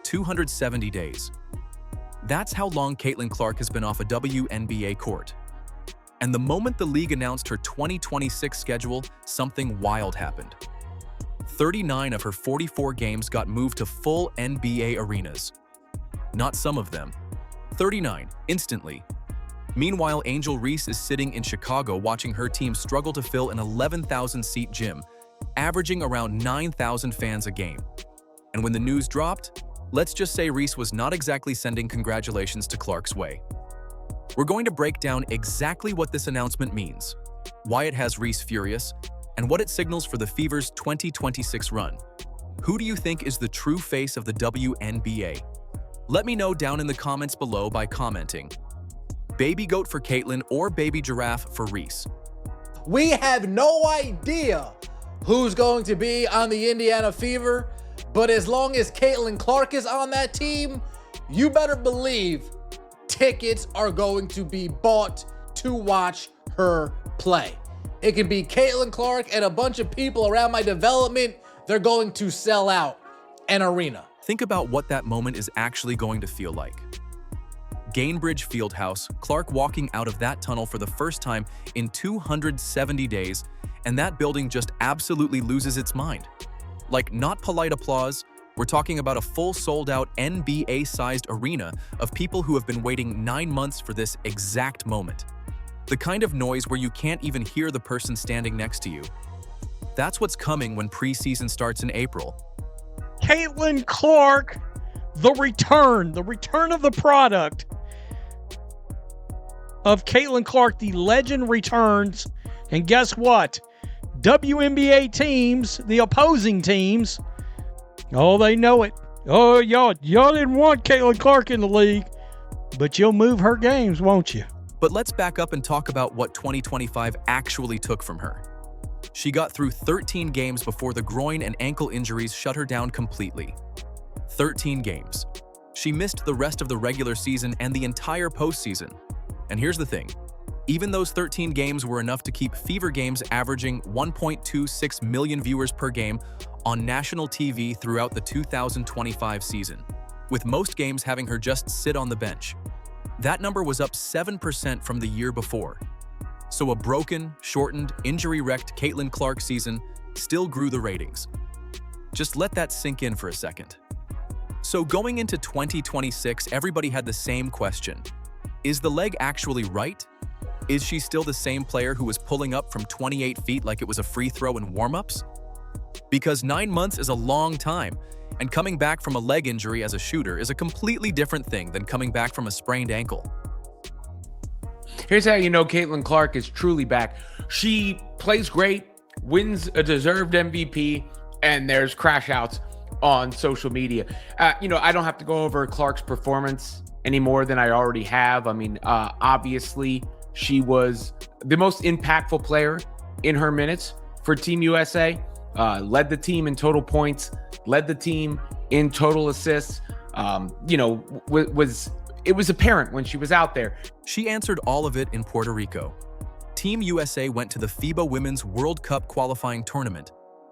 270 days. That's how long Caitlin Clark has been off a WNBA court. And the moment the league announced her 2026 schedule, something wild happened. 39 of her 44 games got moved to full NBA arenas. Not some of them. 39, instantly. Meanwhile, Angel Reese is sitting in Chicago watching her team struggle to fill an 11,000-seat gym, averaging around 9,000 fans a game. And when the news dropped, let's just say Reese was not exactly sending congratulations to Clark's way. We're going to break down exactly what this announcement means, why it has Reese furious, and what it signals for the Fever's 2026 run. Who do you think is the true face of the WNBA? Let me know down in the comments below by commenting Baby Goat for Caitlin or Baby Giraffe for Reese. We have no idea who's going to be on the Indiana Fever, but as long as Caitlin Clark is on that team, you better believe tickets are going to be bought to watch her play. It can be Caitlin Clark and a bunch of people around my development. They're going to sell out an arena. Think about what that moment is actually going to feel like. Gainbridge Fieldhouse, Clark walking out of that tunnel for the first time in 270 days, and that building just absolutely loses its mind. Like, not polite applause, we're talking about a full sold-out NBA-sized arena of people who have been waiting 9 months for this exact moment. The kind of noise where you can't even hear the person standing next to you. That's what's coming when preseason starts in April. Caitlin Clark, the return of the product of Caitlin Clark, the legend returns. And guess what? WNBA teams, the opposing teams, oh, they know it. Oh, y'all didn't want Caitlin Clark in the league, but you'll move her games, won't you? But let's back up and talk about what 2025 actually took from her. She got through 13 games before the groin and ankle injuries shut her down completely. 13 games. She missed the rest of the regular season and the entire postseason. And here's the thing. Even those 13 games were enough to keep Fever games averaging 1.26 million viewers per game on national TV throughout the 2025 season, with most games having her just sit on the bench. That number was up 7% from the year before. So a broken, shortened, injury-wrecked Caitlin Clark season still grew the ratings. Just let that sink in for a second. So going into 2026, everybody had the same question. Is the leg actually right? Is she still the same player who was pulling up from 28 feet like it was a free throw in warm-ups? Because 9 months is a long time, and coming back from a leg injury as a shooter is a completely different thing than coming back from a sprained ankle. Here's how you know Caitlin Clark is truly back. She plays great, wins a deserved MVP, and there's crash outs on social media. I don't have to go over Clark's performance any more than I already have. I mean, obviously, she was the most impactful player in her minutes for Team USA, led the team in total points, led the team in total assists. It was apparent when she was out there. She answered all of it in Puerto Rico. Team USA went to the FIBA Women's World Cup qualifying tournament,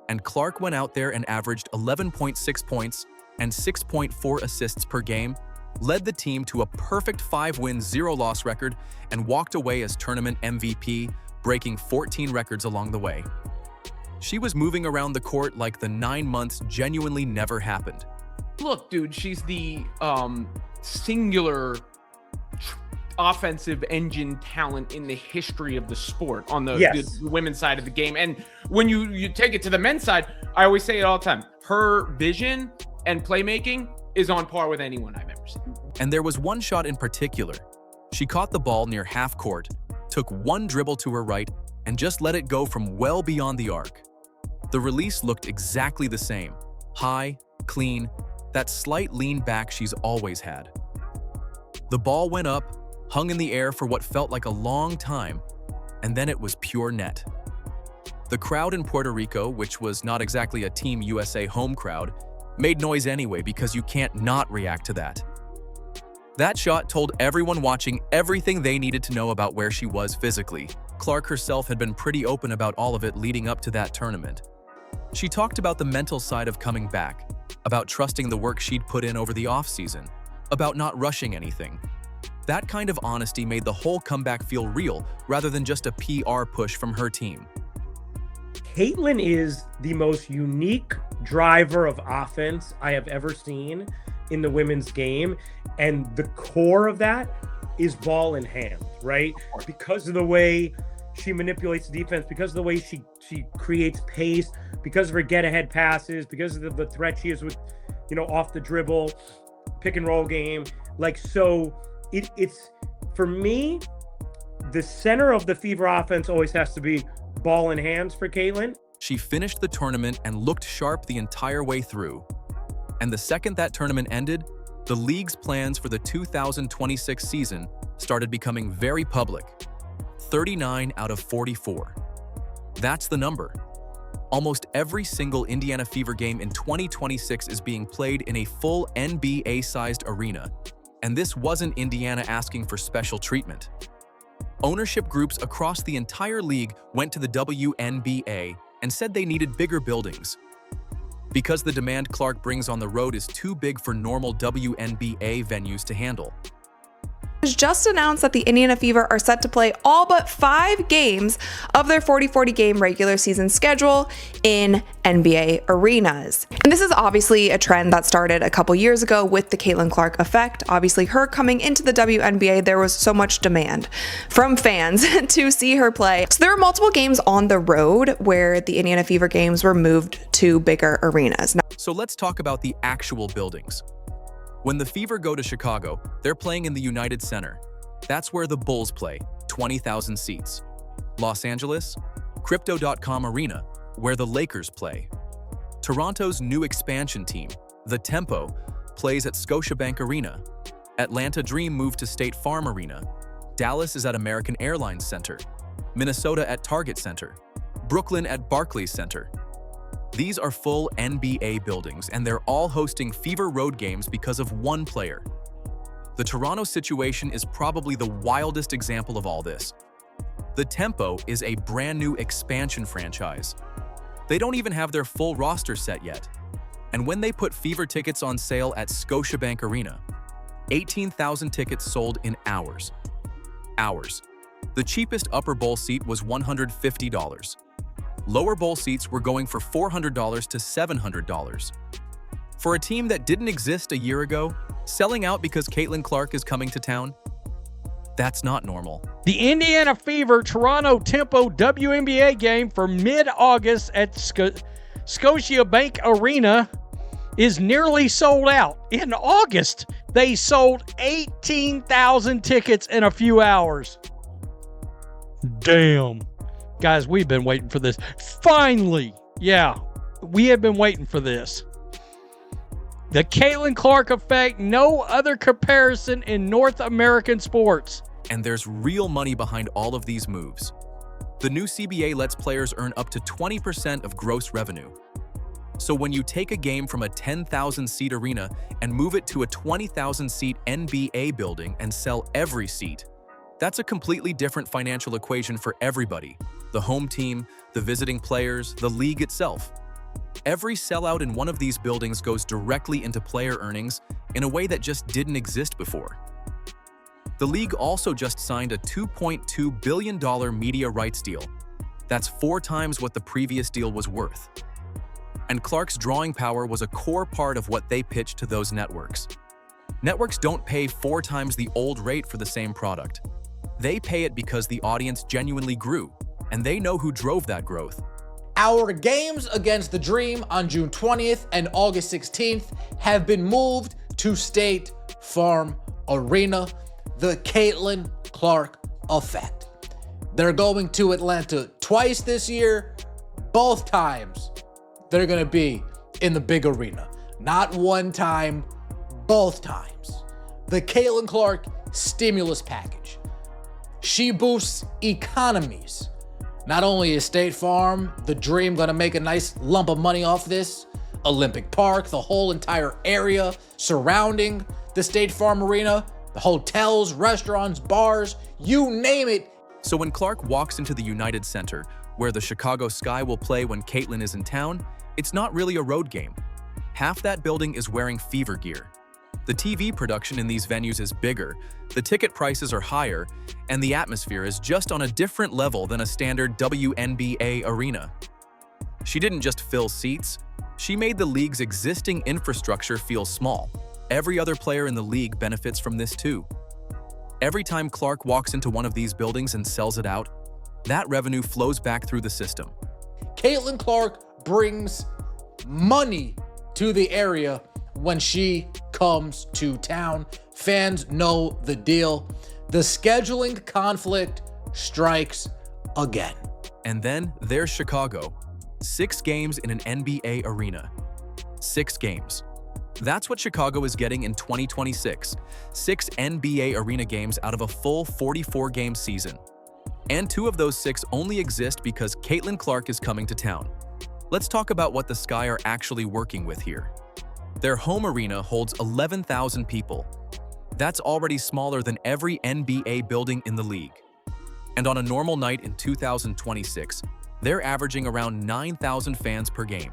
and Clark went out there and averaged 11.6 points and 6.4 assists per game, led the team to a perfect 5-win, 0-loss record, and walked away as tournament MVP, breaking 14 records along the way. She was moving around the court like the 9 months genuinely never happened. Look, dude, she's the singular offensive engine talent in the history of the sport on the women's side of the game. And when you take it to the men's side, I always say it all the time. Her vision and playmaking is on par with anyone I've ever seen. And there was one shot in particular. She caught the ball near half court, took one dribble to her right, and just let it go from well beyond the arc. The release looked exactly the same. High, clean, that slight lean back she's always had. The ball went up, hung in the air for what felt like a long time, and then it was pure net. The crowd in Puerto Rico, which was not exactly a Team USA home crowd, made noise anyway because you can't not react to that. That shot told everyone watching everything they needed to know about where she was physically. Clark herself had been pretty open about all of it leading up to that tournament. She talked about the mental side of coming back, about trusting the work she'd put in over the offseason, about not rushing anything. That kind of honesty made the whole comeback feel real rather than just a PR push from her team. Caitlin is the most unique driver of offense I have ever seen in the women's game. And the core of that is ball in hand, right? Because of the way she manipulates the defense, because of the way she creates pace, because of her get-ahead passes, because of the threat she is with, off the dribble, pick and roll game. It's for me, the center of the Fever offense always has to be ball in hands for Caitlin. She finished the tournament and looked sharp the entire way through. And the second that tournament ended, the league's plans for the 2026 season started becoming very public. 39 out of 44. That's the number. Almost every single Indiana Fever game in 2026 is being played in a full NBA-sized arena. And this wasn't Indiana asking for special treatment. Ownership groups across the entire league went to the WNBA and said they needed bigger buildings. Because the demand Clark brings on the road is too big for normal WNBA venues to handle. It was just announced that the Indiana Fever are set to play all but 5 games of their 40-40 game regular season schedule in NBA arenas. And this is obviously a trend that started a couple years ago with the Caitlin Clark effect. Obviously, her coming into the WNBA, there was so much demand from fans to see her play. So there were multiple games on the road where the Indiana Fever games were moved to bigger arenas. So let's talk about the actual buildings. When the Fever go to Chicago, they're playing in the United Center. That's where the Bulls play, 20,000 seats. Los Angeles, Crypto.com Arena, where the Lakers play. Toronto's new expansion team, the Tempo, plays at Scotiabank Arena. Atlanta Dream moved to State Farm Arena. Dallas is at American Airlines Center. Minnesota at Target Center. Brooklyn at Barclays Center. These are full NBA buildings, and they're all hosting Fever road games because of one player. The Toronto situation is probably the wildest example of all this. The Tempo is a brand new expansion franchise. They don't even have their full roster set yet. And when they put Fever tickets on sale at Scotiabank Arena, 18,000 tickets sold in hours. The cheapest upper bowl seat was $150. Lower bowl seats were going for $400 to $700. For a team that didn't exist a year ago, selling out because Caitlin Clark is coming to town? That's not normal. The Indiana Fever Toronto Tempo WNBA game for mid-August at Scotiabank Arena is nearly sold out. In August, they sold 18,000 tickets in a few hours. Damn. Guys, we've been waiting for this. Finally! Yeah, we have been waiting for this. The Caitlin Clark effect, no other comparison in North American sports. And there's real money behind all of these moves. The new CBA lets players earn up to 20% of gross revenue. So when you take a game from a 10,000-seat arena and move it to a 20,000-seat NBA building and sell every seat, that's a completely different financial equation for everybody. The home team, the visiting players, the league itself. Every sellout in one of these buildings goes directly into player earnings in a way that just didn't exist before. The league also just signed a $2.2 billion media rights deal. That's 4 times what the previous deal was worth. And Clark's drawing power was a core part of what they pitched to those networks. Networks don't pay 4 times the old rate for the same product. They pay it because the audience genuinely grew, and they know who drove that growth. Our games against the Dream on June 20th and August 16th have been moved to State Farm Arena, the Caitlin Clark effect. They're going to Atlanta twice this year. Both times, they're going to be in the big arena. Not one time, both times. The Caitlin Clark stimulus package. She boosts economies. Not only is State Farm, the Dream, gonna make a nice lump of money off this, Olympic Park, the whole entire area surrounding the State Farm Arena, the hotels, restaurants, bars, you name it. So when Clark walks into the United Center, where the Chicago Sky will play when Caitlin is in town, it's not really a road game. half that building is wearing Fever gear. The TV production in these venues is bigger, the ticket prices are higher, and the atmosphere is just on a different level than a standard WNBA arena. She didn't just fill seats, she made the league's existing infrastructure feel small. Every other player in the league benefits from this too. Every time Clark walks into one of these buildings and sells it out, that revenue flows back through the system. Caitlin Clark brings money to the area when she comes to town. Fans know the deal. The scheduling conflict strikes again. And then there's Chicago. 6 games in an NBA arena. 6 games. That's what Chicago is getting in 2026. 6 NBA arena games out of a full 44-game season. And 2 of those 6 only exist because Caitlin Clark is coming to town. Let's talk about what the Sky are actually working with here. Their home arena holds 11,000 people. That's already smaller than every NBA building in the league. And on a normal night in 2026, they're averaging around 9,000 fans per game.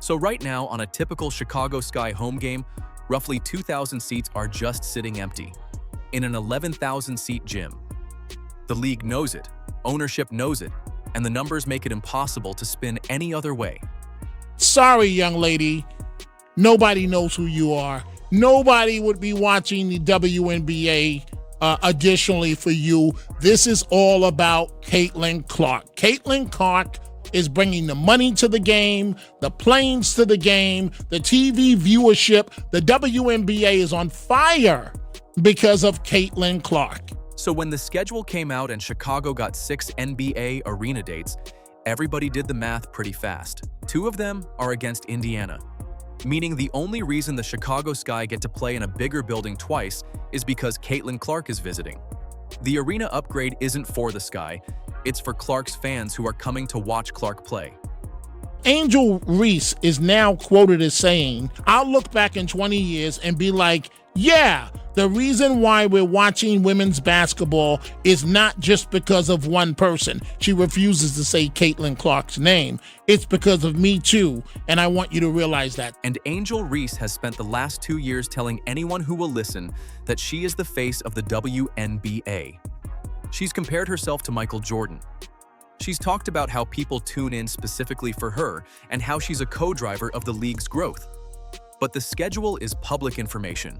So right now, on a typical Chicago Sky home game, roughly 2,000 seats are just sitting empty in an 11,000-seat gym. The league knows it, ownership knows it, and the numbers make it impossible to spin any other way. Sorry, young lady. Nobody knows who you are. Nobody would be watching the WNBA additionally for you. This is all about Caitlin Clark. Caitlin Clark is bringing the money to the game, the planes to the game, the TV viewership. The WNBA is on fire because of Caitlin Clark. So when the schedule came out and Chicago got 6 NBA arena dates, everybody did the math pretty fast. 2 of them are against Indiana, meaning the only reason the Chicago Sky get to play in a bigger building twice is because Caitlin Clark is visiting. The arena upgrade isn't for the Sky, it's for Clark's fans who are coming to watch Clark play. Angel Reese is now quoted as saying, "I'll look back in 20 years and be like, yeah, the reason why we're watching women's basketball is not just because of one person." She refuses to say Caitlin Clark's name. It's because of me too, and I want you to realize that. And Angel Reese has spent the last 2 years telling anyone who will listen that she is the face of the WNBA. She's compared herself to Michael Jordan. She's talked about how people tune in specifically for her and how she's a co-driver of the league's growth. But the schedule is public information.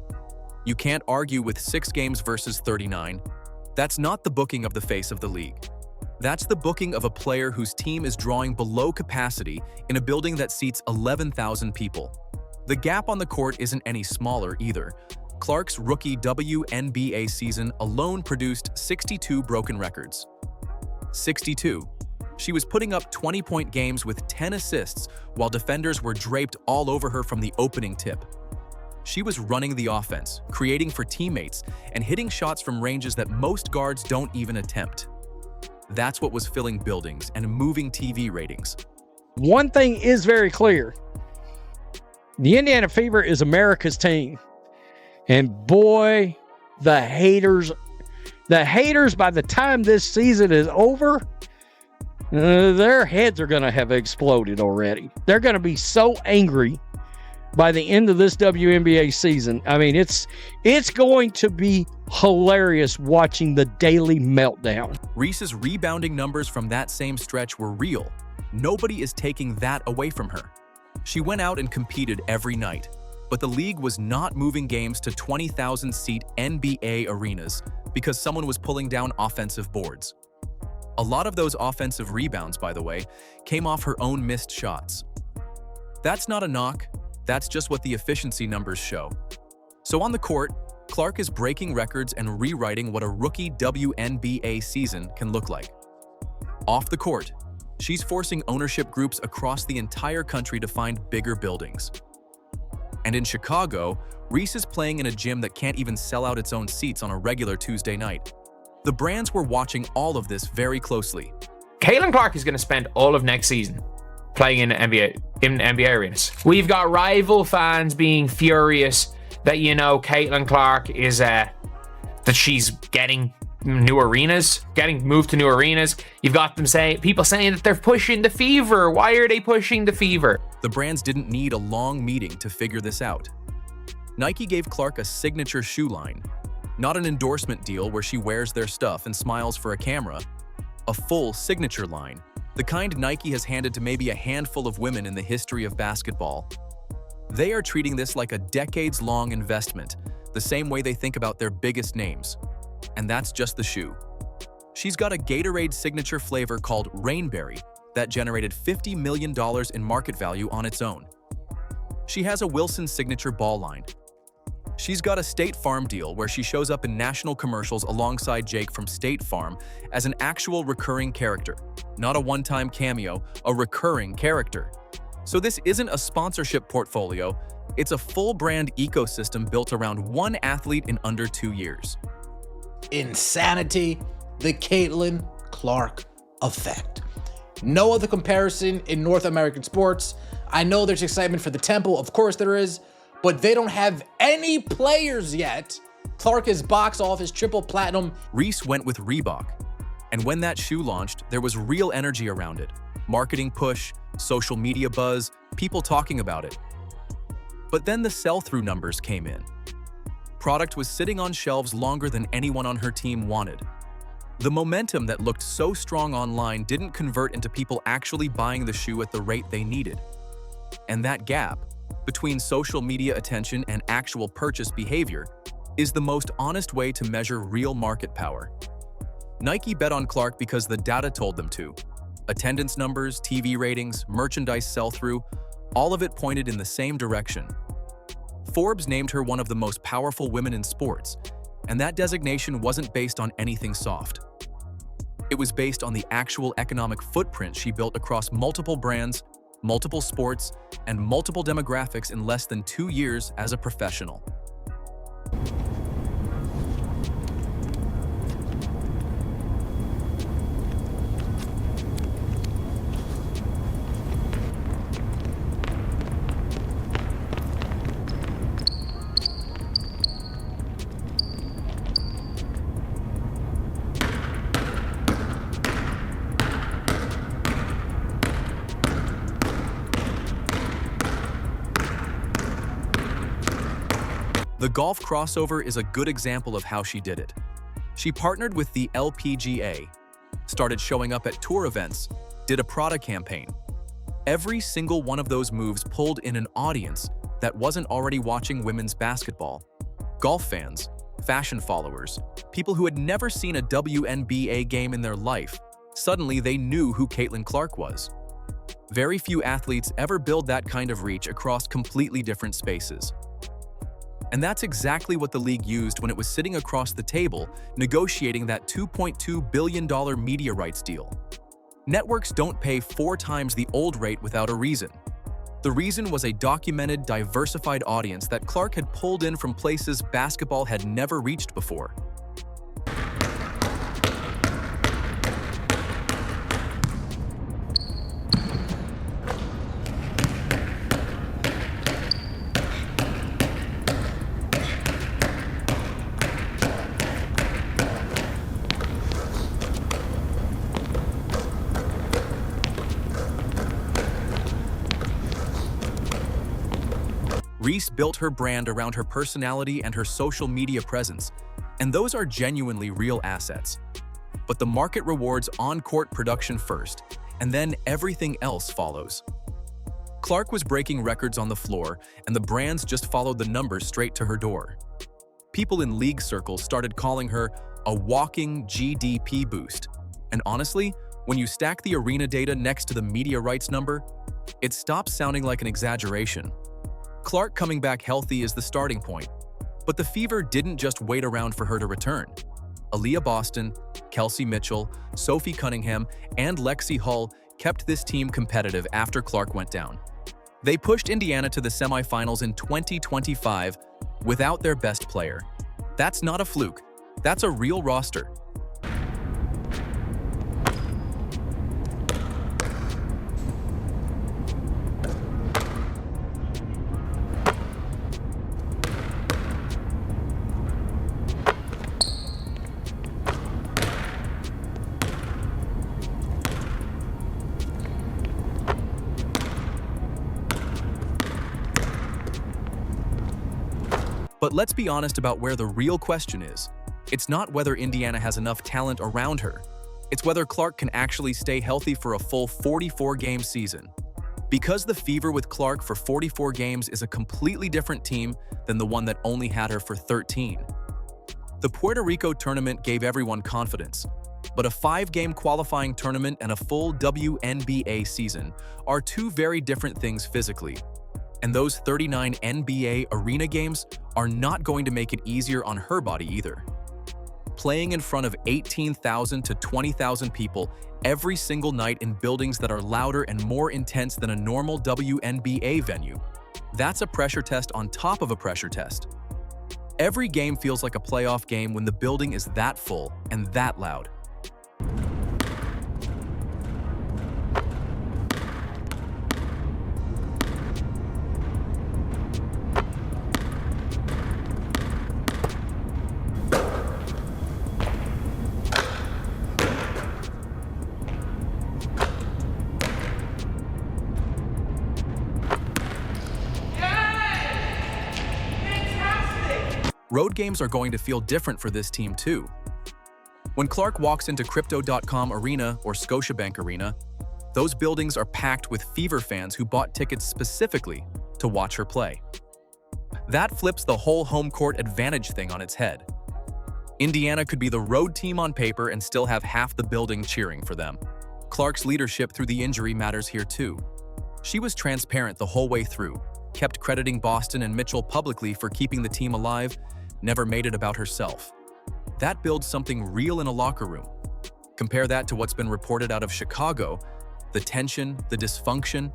You can't argue with 6 games versus 39. That's not the booking of the face of the league. That's the booking of a player whose team is drawing below capacity in a building that seats 11,000 people. The gap on the court isn't any smaller either. Clark's rookie WNBA season alone produced 62 broken records. 62. She was putting up 20-point games with 10 assists while defenders were draped all over her from the opening tip. She was running the offense, creating for teammates, and hitting shots from ranges that most guards don't even attempt. That's what was filling buildings and moving TV ratings. One thing is very clear. The Indiana Fever is America's team. And boy, the haters, by the time this season is over, their heads are going to have exploded already. They're going to be so angry by the end of this WNBA season. I mean, it's going to be hilarious watching the daily meltdown. Reese's rebounding numbers from that same stretch were real. Nobody is taking that away from her. She went out and competed every night, but the league was not moving games to 20,000-seat NBA arenas because someone was pulling down offensive boards. A lot of those offensive rebounds, by the way, came off her own missed shots. That's not a knock. That's just what the efficiency numbers show. So on the court, Clark is breaking records and rewriting what a rookie WNBA season can look like. Off the court, she's forcing ownership groups across the entire country to find bigger buildings. And in Chicago, Reese is playing in a gym that can't even sell out its own seats on a regular Tuesday night. The brands were watching all of this very closely. Caitlin Clark is going to spend all of next season playing in NBA arenas. We've got rival fans being furious that, Caitlin Clark is that she's getting new arenas, getting moved to new arenas. You've got people saying that they're pushing the Fever. Why are they pushing the Fever? The brands didn't need a long meeting to figure this out. Nike gave Clark a signature shoe line, not an endorsement deal where she wears their stuff and smiles for a camera, a full signature line, the kind Nike has handed to maybe a handful of women in the history of basketball. They are treating this like a decades-long investment, the same way they think about their biggest names. And that's just the shoe. She's got a Gatorade signature flavor called Rainberry that generated $50 million in market value on its own. She has a Wilson signature ball line. She's got a State Farm deal where she shows up in national commercials alongside Jake from State Farm as an actual recurring character. Not a one-time cameo, a recurring character. So this isn't a sponsorship portfolio, it's a full brand ecosystem built around one athlete in under 2 years. Insanity, the Caitlin Clark effect. No other comparison in North American sports. I know there's excitement for the Temple, of course there is, but they don't have any players yet. Clark is box office triple platinum. Reese went with Reebok, and when that shoe launched, there was real energy around it. Marketing push, social media buzz, people talking about it. But then the sell-through numbers came in. Product was sitting on shelves longer than anyone on her team wanted. The momentum that looked so strong online didn't convert into people actually buying the shoe at the rate they needed. And that gap between social media attention and actual purchase behavior is the most honest way to measure real market power. Nike bet on Clark because the data told them to. Attendance numbers, TV ratings, merchandise sell-through, all of it pointed in the same direction. Forbes named her one of the most powerful women in sports, and that designation wasn't based on anything soft. It was based on the actual economic footprint she built across multiple brands, multiple sports, and multiple demographics in less than 2 years as a professional. The golf crossover is a good example of how she did it. She partnered with the LPGA, started showing up at tour events, did a Prada campaign. Every single one of those moves pulled in an audience that wasn't already watching women's basketball. Golf fans, fashion followers, people who had never seen a WNBA game in their life, suddenly they knew who Caitlin Clark was. Very few athletes ever build that kind of reach across completely different spaces. And that's exactly what the league used when it was sitting across the table negotiating that $2.2 billion media rights deal. Networks don't pay 4 times the old rate without a reason. The reason was a documented, diversified audience that Clark had pulled in from places basketball had never reached before. Reese built her brand around her personality and her social media presence, and those are genuinely real assets. But the market rewards on-court production first, and then everything else follows. Clark was breaking records on the floor, and the brands just followed the numbers straight to her door. People in league circles started calling her a walking GDP boost. And honestly, when you stack the arena data next to the media rights number, it stops sounding like an exaggeration. Clark coming back healthy is the starting point, but the fever didn't just wait around for her to return. Aaliyah Boston, Kelsey Mitchell, Sophie Cunningham, and Lexi Hull kept this team competitive after Clark went down. They pushed Indiana to the semifinals in 2025 without their best player. That's not a fluke. That's a real roster. But let's be honest about where the real question is. It's not whether Indiana has enough talent around her. It's whether Clark can actually stay healthy for a full 44-game season. Because the Fever with Clark for 44 games is a completely different team than the one that only had her for 13. The Puerto Rico tournament gave everyone confidence, but a 5-game qualifying tournament and a full WNBA season are two very different things physically. And those 39 NBA arena games are not going to make it easier on her body either. Playing in front of 18,000 to 20,000 people every single night in buildings that are louder and more intense than a normal WNBA venue, that's a pressure test on top of a pressure test. Every game feels like a playoff game when the building is that full and that loud. Road games are going to feel different for this team too. When Clark walks into Crypto.com Arena or Scotiabank Arena, those buildings are packed with Fever fans who bought tickets specifically to watch her play. That flips the whole home court advantage thing on its head. Indiana could be the road team on paper and still have half the building cheering for them. Clark's leadership through the injury matters here too. She was transparent the whole way through, kept crediting Boston and Mitchell publicly for keeping the team alive, never made it about herself. That builds something real in a locker room. Compare that to what's been reported out of Chicago, the tension, the dysfunction,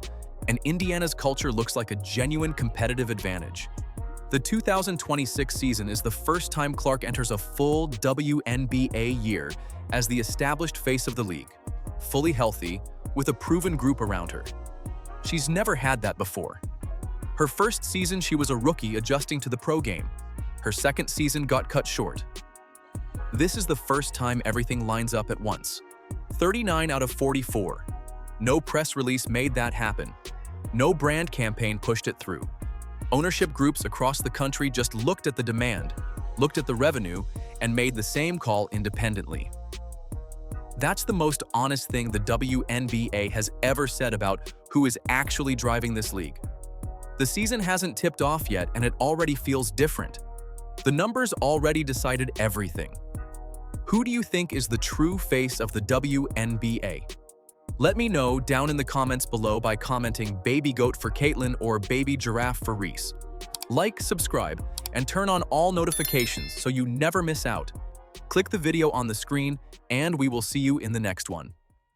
and Indiana's culture looks like a genuine competitive advantage. The 2026 season is the first time Clark enters a full WNBA year as the established face of the league, fully healthy, with a proven group around her. She's never had that before. Her first season, she was a rookie adjusting to the pro game. Her second season got cut short. This is the first time everything lines up at once. 39 out of 44. No press release made that happen. No brand campaign pushed it through. Ownership groups across the country just looked at the demand, looked at the revenue, and made the same call independently. That's the most honest thing the WNBA has ever said about who is actually driving this league. The season hasn't tipped off yet, and it already feels different. The numbers already decided everything. Who do you think is the true face of the WNBA? Let me know down in the comments below by commenting Baby Goat for Caitlin or Baby Giraffe for Reese. Like, subscribe, and turn on all notifications so you never miss out. Click the video on the screen, and we will see you in the next one.